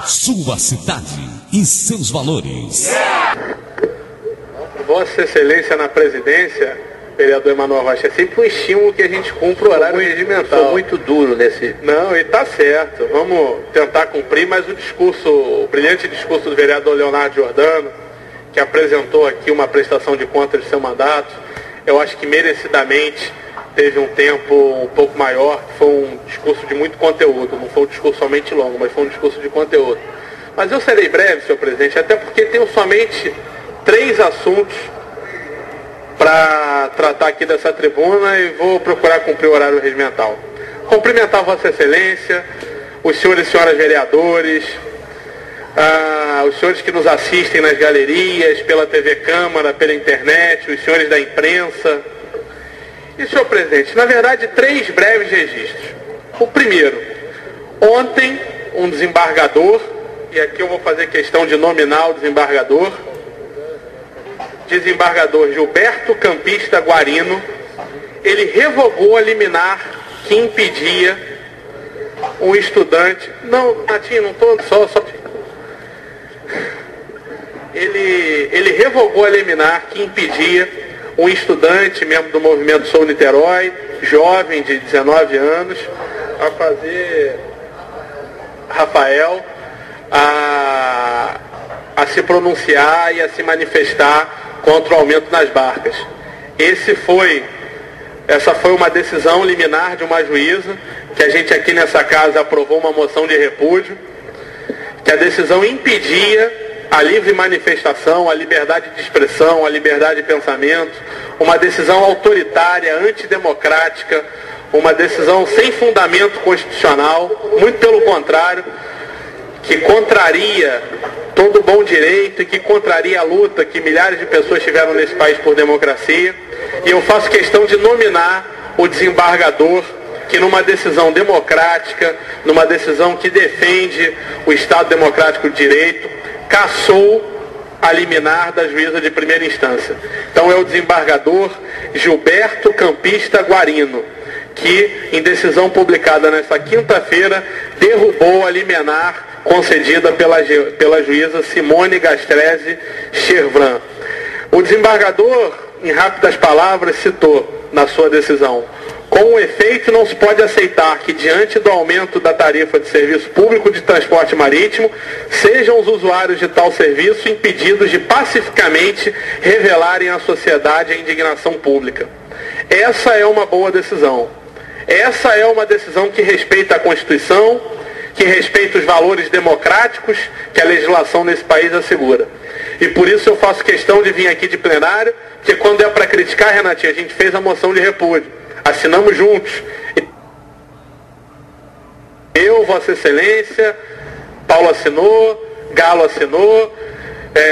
Sua cidade e seus valores. Vossa Excelência na presidência, vereador Emanuel Rocha, é sempre um estímulo que a gente cumpra o horário regimental. Sou muito duro nesse... Não, e tá certo. Vamos tentar cumprir, mas o brilhante discurso do vereador Leonardo Giordano, que apresentou aqui uma prestação de contas de seu mandato, eu acho que merecidamente teve um tempo um pouco maior, foi um discurso de muito conteúdo, não foi um discurso somente longo, mas foi um discurso de conteúdo. Mas eu serei breve, senhor presidente, até porque tenho somente 3 assuntos para tratar aqui dessa tribuna e vou procurar cumprir o horário regimental. Cumprimentar Vossa Excelência, os senhores e senhoras vereadores, os senhores que nos assistem nas galerias, pela TV Câmara, pela internet, os senhores da imprensa. E, senhor presidente, na verdade, 3 breves registros. O primeiro, ontem um desembargador, e aqui eu vou fazer questão de nominar o desembargador Gilberto Campista Guarino, ele revogou a liminar que impedia um estudante... Não, Natinho, não estou só... Ele revogou a liminar que impedia um estudante, membro do movimento Sou Niterói, jovem de 19 anos, a fazer... Rafael, a se pronunciar e a se manifestar contra o aumento nas barcas. Essa foi uma decisão liminar de uma juíza, que a gente aqui nessa casa aprovou uma moção de repúdio, que a decisão impedia a livre manifestação, a liberdade de expressão, a liberdade de pensamento, uma decisão autoritária, antidemocrática, uma decisão sem fundamento constitucional, muito pelo contrário, que contraria todo o bom direito e que contraria a luta que milhares de pessoas tiveram nesse país por democracia. E eu faço questão de nominar o desembargador que, numa decisão democrática, numa decisão que defende o Estado Democrático de Direito, cassou a liminar da juíza de primeira instância. Então é o desembargador Gilberto Campista Guarino, que, em decisão publicada nesta quinta-feira, derrubou a liminar concedida pela juíza Simone Gastreze Chervran. O desembargador, em rápidas palavras, citou na sua decisão: com o efeito, não se pode aceitar que, diante do aumento da tarifa de serviço público de transporte marítimo, sejam os usuários de tal serviço impedidos de pacificamente revelarem à sociedade a indignação pública. Essa é uma boa decisão. Essa é uma decisão que respeita a Constituição, que respeita os valores democráticos que a legislação nesse país assegura. E por isso eu faço questão de vir aqui de plenário, porque quando é para criticar, Renatinho, a gente fez a moção de repúdio. Assinamos juntos. Eu, Vossa Excelência, Paulo assinou, Galo assinou,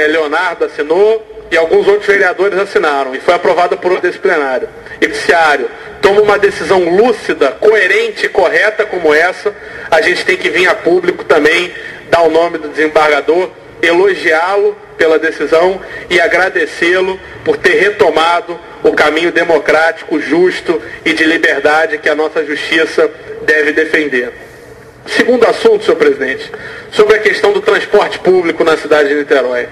Leonardo assinou e alguns outros vereadores assinaram. E foi aprovada por outro desse plenário. E o judiciário toma uma decisão lúcida, coerente e correta como essa, a gente tem que vir a público também, dar o nome do desembargador, elogiá-lo pela decisão e agradecê-lo por ter retomado o caminho democrático, justo e de liberdade que a nossa justiça deve defender. Segundo assunto, senhor presidente, sobre a questão do transporte público na cidade de Niterói.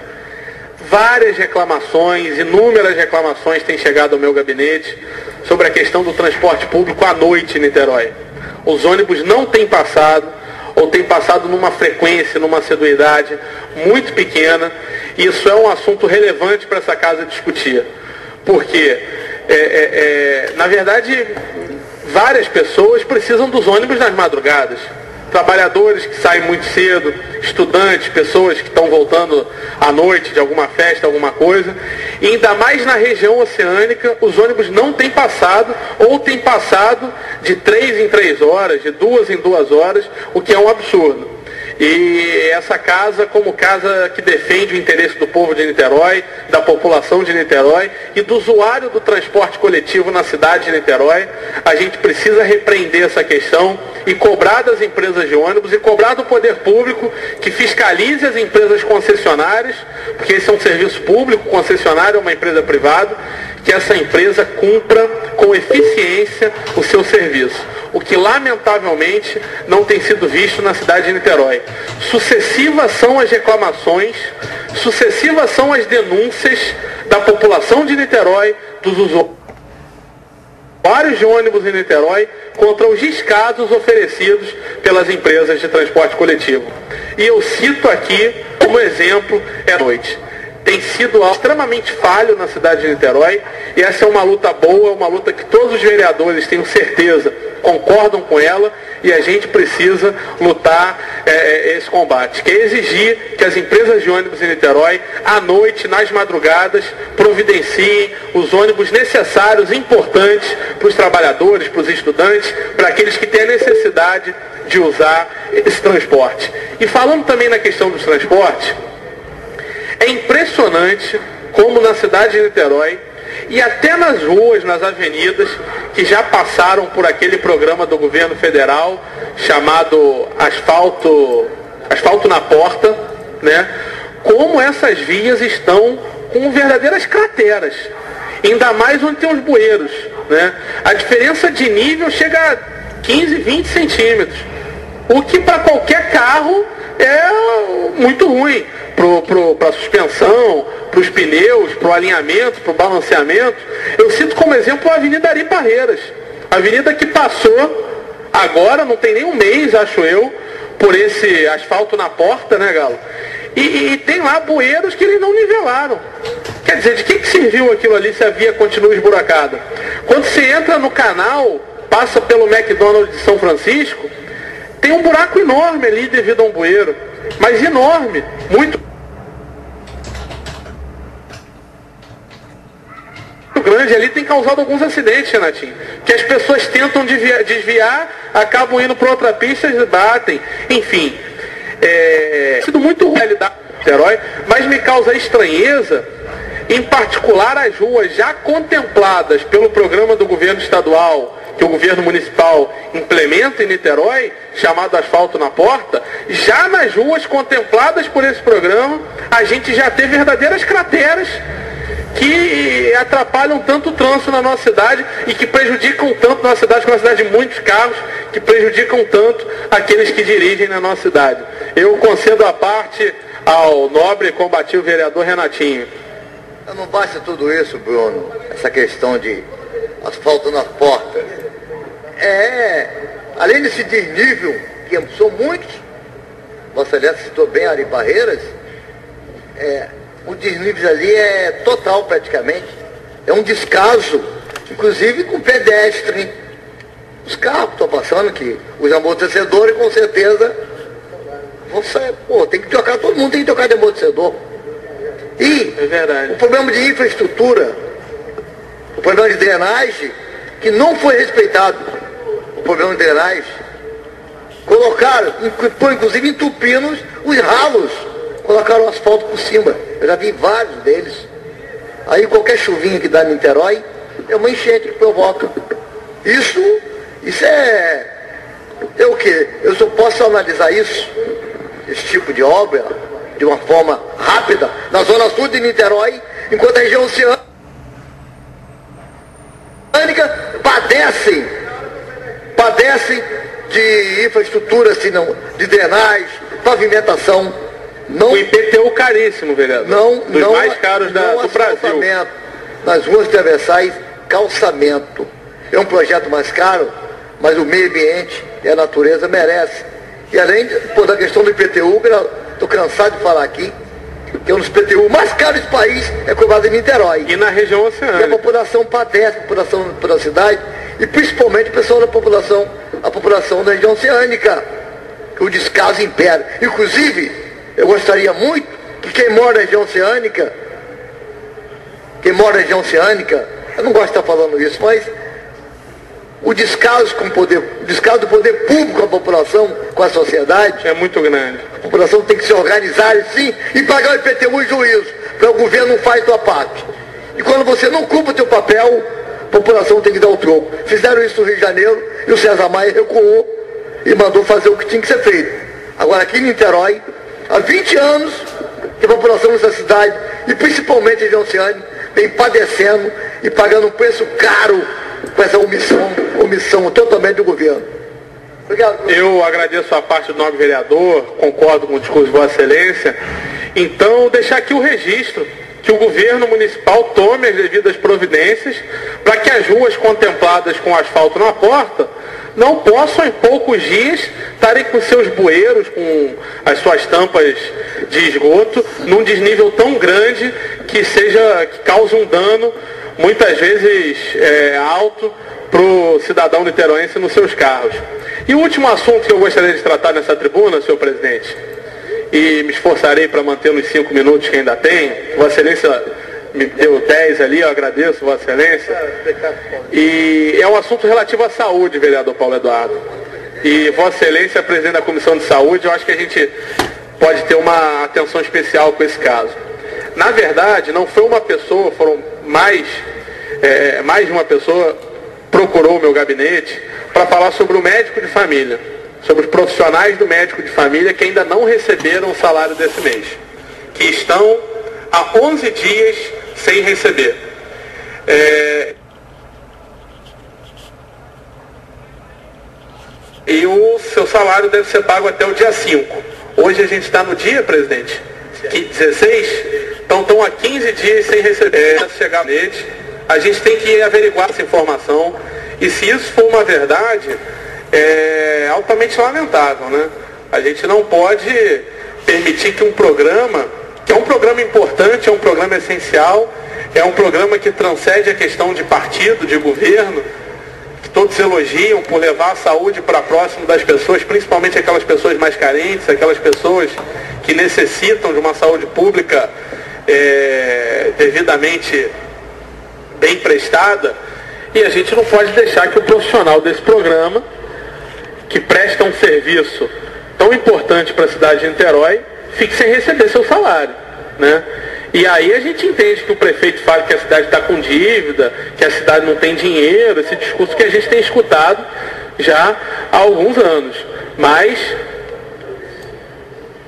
Várias reclamações, inúmeras reclamações têm chegado ao meu gabinete sobre a questão do transporte público à noite em Niterói. Os ônibus não têm passado, ou têm passado numa frequência, numa assiduidade muito pequena, e isso é um assunto relevante para essa casa discutir. Porque, na verdade, várias pessoas precisam dos ônibus nas madrugadas. Trabalhadores que saem muito cedo, estudantes, pessoas que estão voltando à noite de alguma festa, alguma coisa. E ainda mais na região oceânica, os ônibus não têm passado, ou têm passado de 3 em 3 horas, de 2 em 2 horas, o que é um absurdo. E essa casa, como casa que defende o interesse do povo de Niterói, da população de Niterói e do usuário do transporte coletivo na cidade de Niterói, a gente precisa repreender essa questão e cobrar das empresas de ônibus e cobrar do poder público que fiscalize as empresas concessionárias, porque esse é um serviço público, concessionário é uma empresa privada, que essa empresa cumpra com eficiência o seu serviço, o que lamentavelmente não tem sido visto na cidade de Niterói. Sucessivas são as reclamações, sucessivas são as denúncias da população de Niterói, dos usuários de ônibus em Niterói, contra os descasos oferecidos pelas empresas de transporte coletivo. E eu cito aqui como exemplo a noite. Tem sido extremamente falho na cidade de Niterói, e essa é uma luta boa, uma luta que todos os vereadores, tenho certeza, concordam com ela, e a gente precisa lutar esse combate, que é exigir que as empresas de ônibus em Niterói, à noite, nas madrugadas, providenciem os ônibus necessários, importantes para os trabalhadores, para os estudantes, para aqueles que têm a necessidade de usar esse transporte. E falando também na questão dos transportes, é impressionante como na cidade de Niterói, e até nas ruas, nas avenidas, que já passaram por aquele programa do governo federal chamado Asfalto na Porta, né? Como essas vias estão com verdadeiras crateras, ainda mais onde tem os bueiros, né? A diferença de nível chega a 15, 20 centímetros, o que para qualquer carro é muito ruim, para a suspensão, para os pneus, para o alinhamento, para o balanceamento. Eu cito como exemplo a Avenida Ari Barreiras, avenida que passou agora, não tem nem um mês, acho eu, por esse asfalto na porta, né, Galo? E tem lá bueiros que eles não nivelaram. Quer dizer, de que serviu aquilo ali se a via continua esburacada? Quando você entra no canal, passa pelo McDonald's de São Francisco, tem um buraco enorme ali devido a um bueiro, mas enorme, muito grande ali, tem causado alguns acidentes, Renatinho, que as pessoas tentam desviar, acabam indo para outra pista e batem, enfim, sido muito ruim a realidade do Niterói, mas me causa estranheza, em particular as ruas já contempladas pelo programa do governo estadual, que o governo municipal implementa em Niterói, chamado Asfalto na Porta. Já nas ruas contempladas por esse programa, a gente já tem verdadeiras crateras que atrapalham tanto o trânsito na nossa cidade e que prejudicam tanto a nossa cidade, que é uma cidade de muitos carros, que prejudicam tanto aqueles que dirigem na nossa cidade. Eu concedo a parte ao nobre e combativo vereador Renatinho. Não basta tudo isso, Bruno, essa questão de asfalto na porta. Além desse desnível, que são muitos, Vossa Excelência citou bem Ari Barreiras, o desnível ali é total praticamente, é um descaso, inclusive com pedestre. Os carros estão passando, que os amortecedores com certeza vão sair, tem que trocar, todo mundo tem que trocar de amortecedor. E é verdade. O problema de infraestrutura, o problema de drenagem, que não foi respeitado, o problema de drenagem, colocaram, inclusive entupindo os ralos, colocaram asfalto por cima. Eu já vi vários deles. Aí qualquer chuvinha que dá em Niterói é uma enchente que provoca. Isso é o quê? Eu só posso analisar isso, esse tipo de obra, de uma forma rápida, na zona sul de Niterói, enquanto a região oceânica padecem de infraestrutura, assim, de drenagem, pavimentação. O IPTU caríssimo, vereador. Dos mais caros do Brasil. Nas ruas transversais, calçamento. É um projeto mais caro, mas o meio ambiente e a natureza merecem. E além da questão do IPTU, estou cansado de falar aqui, que é um dos IPTU mais caros do país, é cobrado em Niterói. E na região oceânica. E a população padece, a população da cidade, e principalmente a população da região oceânica, que o descaso impera. Inclusive, eu gostaria muito que quem mora na região oceânica, eu não gosto de estar falando isso, mas o descaso do poder público com a população, com a sociedade, é muito grande. A população tem que se organizar, sim, e pagar o IPTU e juízo, para o governo não faz a sua parte. E quando você não cumpre o teu papel, a população tem que dar o troco. Fizeram isso no Rio de Janeiro, e o César Maia recuou e mandou fazer o que tinha que ser feito. Agora aqui em Niterói, há 20 anos que a população dessa cidade, e principalmente a região oceânica, vem padecendo e pagando um preço caro com essa omissão totalmente do governo. Obrigado. Eu agradeço a parte do nobre vereador, concordo com o discurso de Vossa Excelência. Então, deixar aqui o registro que o governo municipal tome as devidas providências para que as ruas contempladas com asfalto na porta não possam em poucos dias estarem com seus bueiros, com as suas tampas de esgoto, num desnível tão grande que cause um dano, muitas vezes alto, para o cidadão niteroense nos seus carros. E o último assunto que eu gostaria de tratar nessa tribuna, senhor presidente, e me esforçarei para manter nos 5 minutos que ainda tem, Vossa Excelência me deu 10 ali, eu agradeço, Vossa Excelência, e é um assunto relativo à saúde, vereador Paulo Eduardo. E Vossa Excelência, presidente da Comissão de Saúde, eu acho que a gente pode ter uma atenção especial com esse caso. Na verdade, não foi uma pessoa, foram mais de uma pessoa procurou o meu gabinete para falar sobre o médico de família, sobre os profissionais do médico de família que ainda não receberam o salário desse mês, que estão há 11 dias sem receber. E o seu salário deve ser pago até o dia 5. Hoje a gente está no dia, presidente, 16, então estão há 15 dias sem receber. Chegar nele, a gente tem que averiguar essa informação, e se isso for uma verdade, é altamente lamentável, né? A gente não pode permitir que um programa, que é um programa importante, é um programa essencial, é um programa que transcende a questão de partido, de governo, que todos elogiam por levar a saúde para próximo das pessoas, principalmente aquelas pessoas mais carentes, aquelas pessoas que necessitam de uma saúde pública devidamente bem prestada, e a gente não pode deixar que o profissional desse programa, que presta um serviço tão importante para a cidade de Niterói, fique sem receber seu salário, né? E aí a gente entende que o prefeito fala que a cidade está com dívida, que a cidade não tem dinheiro, esse discurso que a gente tem escutado já há alguns anos. Mas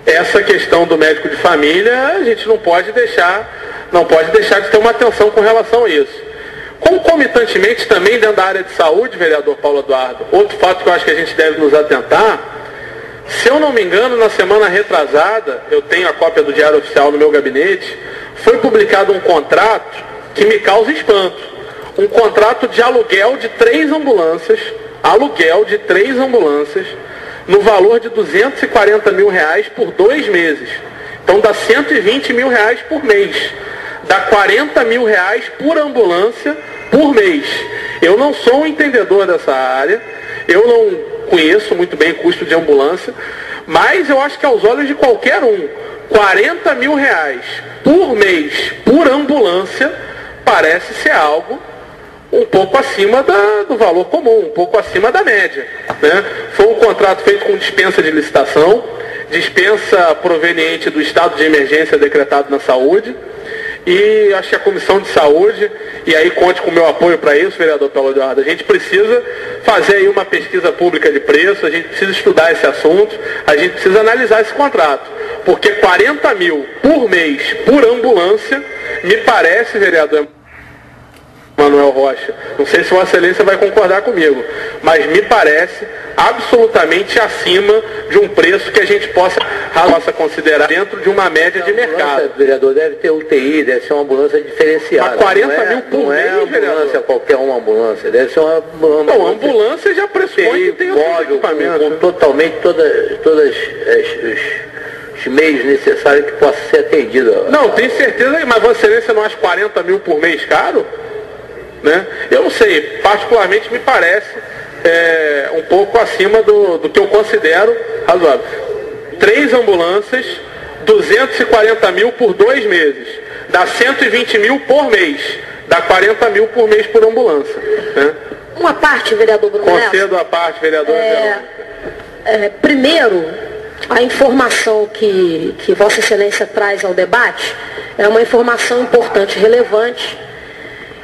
essa questão do médico de família, a gente não pode deixar de ter uma atenção com relação a isso. Concomitantemente também dentro da área de saúde, vereador Paulo Eduardo, outro fato que eu acho que a gente deve nos atentar, se eu não me engano, na semana retrasada, eu tenho a cópia do Diário Oficial no meu gabinete, foi publicado um contrato que me causa espanto. Um contrato de aluguel de 3 ambulâncias, no valor de R$240 mil por 2 meses. Então dá R$120 mil por mês. Dá R$40 mil por ambulância por mês. Eu não sou um entendedor dessa área, eu não conheço muito bem o custo de ambulância, mas eu acho que aos olhos de qualquer um, R$40 mil por mês por ambulância parece ser algo um pouco acima do valor comum, um pouco acima da média, né? Foi um contrato feito com dispensa de licitação, dispensa proveniente do estado de emergência decretado na saúde, e acho que a Comissão de Saúde, e aí conte com o meu apoio para isso, vereador Paulo Eduardo, a gente precisa fazer aí uma pesquisa pública de preço, a gente precisa estudar esse assunto, a gente precisa analisar esse contrato, porque R$40 mil por mês por ambulância, me parece, vereador Manuel Rocha, não sei se Vossa Excelência vai concordar comigo, mas me parece absolutamente acima de um preço que a gente possa considerar dentro de uma média de mercado. Vereador, deve ter UTI, deve ser uma ambulância diferenciada. Mas 40 mil por mês, vereador? Não é ambulância, qualquer uma ambulância, deve ser uma ambulância. Não, ambulância já pressupõe que tem móvel, com totalmente todas os meios necessários que possa ser atendido. Não, tenho certeza, mas Vossa Excelência não acha 40 mil por mês caro? Né? Eu não sei, particularmente me parece um pouco acima do que eu considero razoável. 3 ambulâncias, 240 mil por 2 meses, dá 120 mil por mês, dá 40 mil por mês por ambulância, né? Uma parte, vereador Bruno Neto. Concedo a parte, vereador. Primeiro, a informação que Vossa Excelência traz ao debate é uma informação importante, relevante.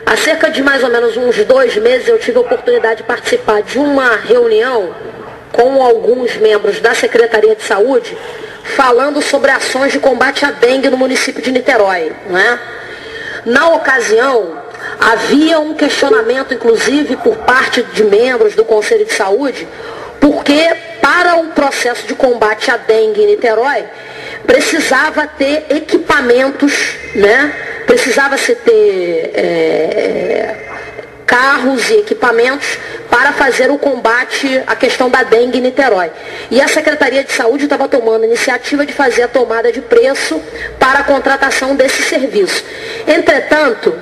Há cerca de mais ou menos uns 2 meses eu tive a oportunidade de participar de uma reunião com alguns membros da Secretaria de Saúde falando sobre ações de combate à dengue no município de Niterói, não é? Na ocasião, havia um questionamento, inclusive, por parte de membros do Conselho de Saúde, porque para o processo de combate à dengue em Niterói, precisava ter equipamentos, né? Precisava-se ter carros e equipamentos para fazer o combate à questão da dengue em Niterói. E a Secretaria de Saúde estava tomando a iniciativa de fazer a tomada de preço para a contratação desse serviço. Entretanto,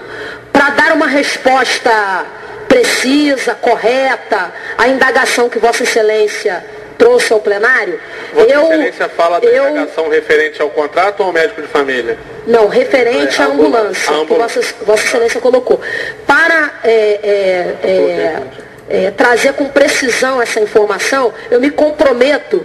para dar uma resposta precisa, correta, à indagação que Vossa Excelência trouxe ao plenário, Vossa Excelência fala da indagação referente ao contrato ou ao médico de família? Não, referente à ambulância, que Vossa Excelência colocou. Para trazer com precisão essa informação, eu me comprometo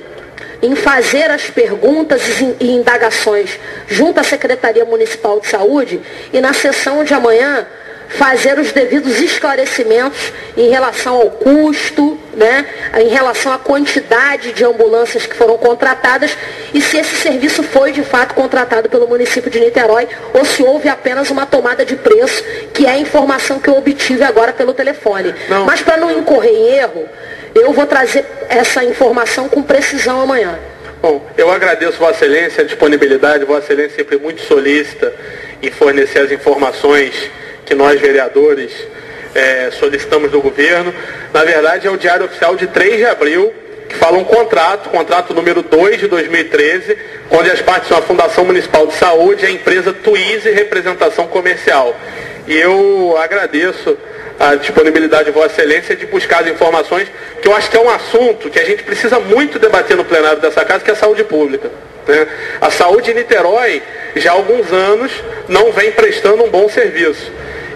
em fazer as perguntas e indagações junto à Secretaria Municipal de Saúde e na sessão de amanhã fazer os devidos esclarecimentos em relação ao custo, né, em relação à quantidade de ambulâncias que foram contratadas e se esse serviço foi de fato contratado pelo município de Niterói ou se houve apenas uma tomada de preço, que é a informação que eu obtive agora pelo telefone. Não. Mas para não incorrer em erro, eu vou trazer essa informação com precisão amanhã. Bom, eu agradeço Vossa Excelência a disponibilidade, Vossa Excelência sempre muito solícita em fornecer as informações que nós, vereadores, solicitamos do governo. Na verdade, é o Diário Oficial de 3 de abril, que fala um contrato número 2 de 2013, onde as partes são a Fundação Municipal de Saúde e a empresa Twizy Representação Comercial. E eu agradeço a disponibilidade de Vossa Excelência de buscar as informações, que eu acho que é um assunto que a gente precisa muito debater no plenário dessa casa, que é a saúde pública. Né? A saúde em Niterói, já há alguns anos, não vem prestando um bom serviço.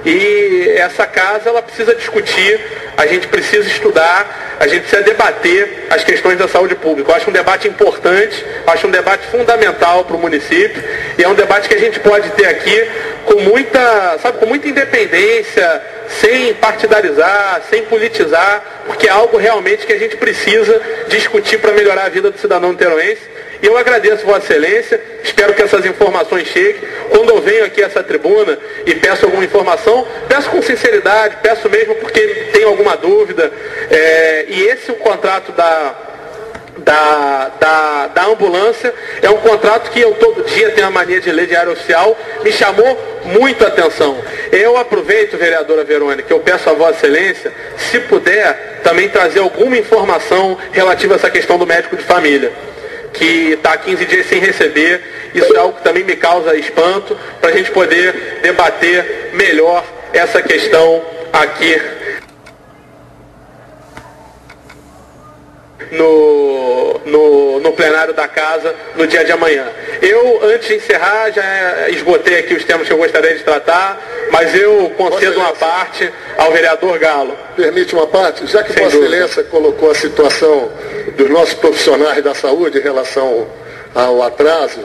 E essa casa, ela precisa discutir, a gente precisa estudar, a gente precisa debater as questões da saúde pública. Eu acho um debate importante, acho um debate fundamental para o município, e é um debate que a gente pode ter aqui com muita independência, sem partidarizar, sem politizar, porque é algo realmente que a gente precisa discutir para melhorar a vida do cidadão niteroense. E eu agradeço Vossa Excelência, espero que essas informações cheguem. Quando eu venho aqui a essa tribuna e peço alguma informação, peço com sinceridade, peço mesmo porque tenho alguma dúvida. E esse o contrato da ambulância é um contrato que eu todo dia tenho a mania de ler Diário Oficial, me chamou muito a atenção. Eu aproveito, vereadora Verônica, eu peço a Vossa Excelência, se puder, também trazer alguma informação relativa a essa questão do médico de família, que está há 15 dias sem receber. Isso é algo que também me causa espanto, para a gente poder debater melhor essa questão aqui no plenário da casa no dia de amanhã. Eu, antes de encerrar, já esgotei aqui os temas que eu gostaria de tratar, mas eu concedo uma parte ao vereador Galo. Permite uma parte? Já que Vossa Excelência colocou a situação dos nossos profissionais da saúde em relação ao atraso,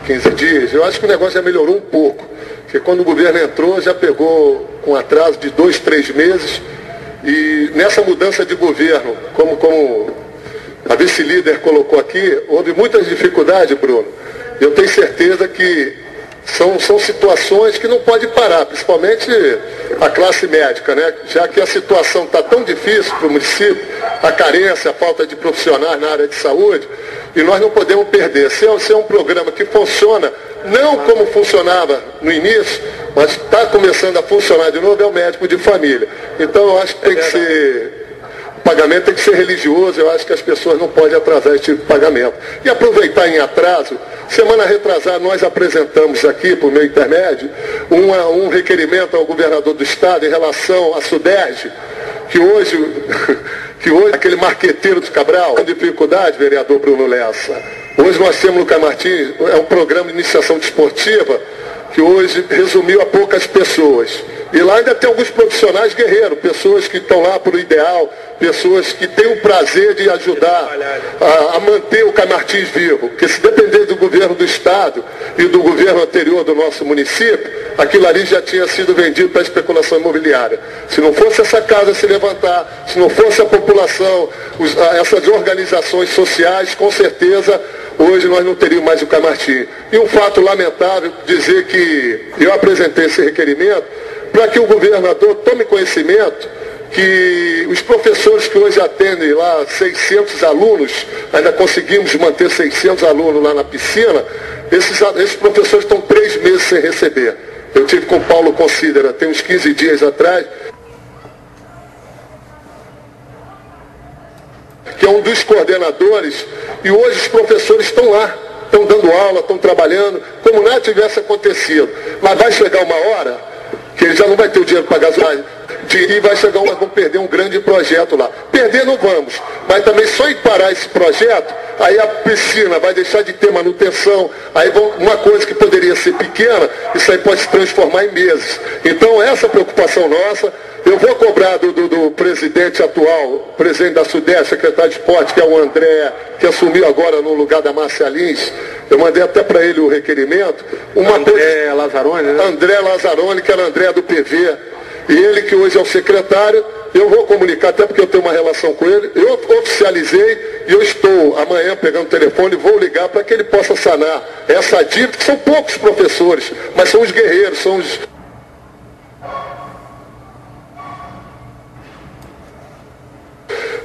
15 dias, eu acho que o negócio já melhorou um pouco. Porque quando o governo entrou, já pegou com atraso de 2, 3 meses, e nessa mudança de governo, como a vice-líder colocou aqui, houve muitas dificuldades, Bruno. Eu tenho certeza que são situações que não pode parar, principalmente a classe médica, né? Já que a situação está tão difícil para o município, a carência, a falta de profissionais na área de saúde, e nós não podemos perder. Se é um programa que funciona, não como funcionava no início, mas está começando a funcionar de novo, é o médico de família. Então eu acho que tem que ser... O pagamento tem que ser religioso, eu acho que as pessoas não podem atrasar esse tipo de pagamento. E aproveitar em atraso, semana retrasada nós apresentamos aqui, por meu intermédio, um requerimento ao governador do estado em relação à Suderj, que hoje aquele marqueteiro de Cabral, tem dificuldade, vereador Bruno Lessa. Hoje nós temos no Camartim, é um programa de iniciação desportiva, que hoje resumiu a poucas pessoas. E lá ainda tem alguns profissionais guerreiros, pessoas que estão lá por ideal, pessoas que têm o prazer de ajudar a manter o Camartins vivo. Porque se depender do governo do estado e do governo anterior do nosso município, aquilo ali já tinha sido vendido para a especulação imobiliária. Se não fosse essa casa se levantar, se não fosse a população, essas organizações sociais, com certeza hoje nós não teríamos mais o Camartim. E um fato lamentável, dizer que eu apresentei esse requerimento, para que o governador tome conhecimento que os professores que hoje atendem lá 600 alunos, ainda conseguimos manter 600 alunos lá na piscina, esses professores estão 3 meses sem receber. Eu tive com o Paulo Considera, tem uns 15 dias atrás, que é um dos coordenadores, e hoje os professores estão lá, estão dando aula, estão trabalhando, como nada tivesse acontecido. Mas vai chegar uma hora que ele já não vai ter o dinheiro para gasolina, e vai chegar uma, vão perder um grande projeto lá. Perder não vamos, mas também só em parar esse projeto, aí a piscina vai deixar de ter manutenção, aí uma coisa que poderia ser pequena, isso aí pode se transformar em meses. Então essa preocupação nossa, eu vou cobrar do presidente atual, presidente da Sudeste, secretário de Esporte, que é o André, que assumiu agora no lugar da Márcia Lins, eu mandei até para ele o requerimento. André Lazzaroni, né? André Lazzaroni, que era André do PV, e ele que hoje é o secretário, eu vou comunicar, até porque eu tenho uma relação com ele, eu oficializei e eu estou amanhã pegando o telefone e vou ligar para que ele possa sanar essa dívida, que são poucos professores, mas são os guerreiros, são os...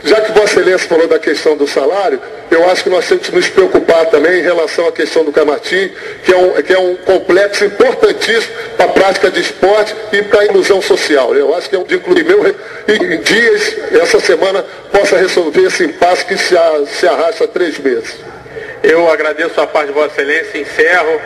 Já que Vossa Excelência falou da questão do salário, eu acho que nós temos que nos preocupar também em relação à questão do Camatim, que é um complexo importantíssimo para a prática de esporte e para a inclusão social. Eu acho que é um de incluir em dias, essa semana, possa resolver esse impasse que se arrasta há 3 meses. Eu agradeço a parte de Vossa Excelência, encerro.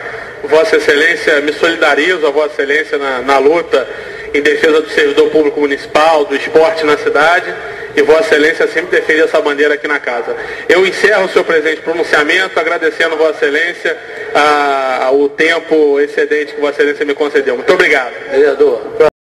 Vossa Excelência, me solidarizo a Vossa Excelência na luta em defesa do servidor público municipal, do esporte na cidade, e Vossa Excelência sempre defende essa bandeira aqui na casa. Eu encerro o seu presente pronunciamento, agradecendo Vossa Excelência o tempo excedente que Vossa Excelência me concedeu. Muito obrigado. Vereador.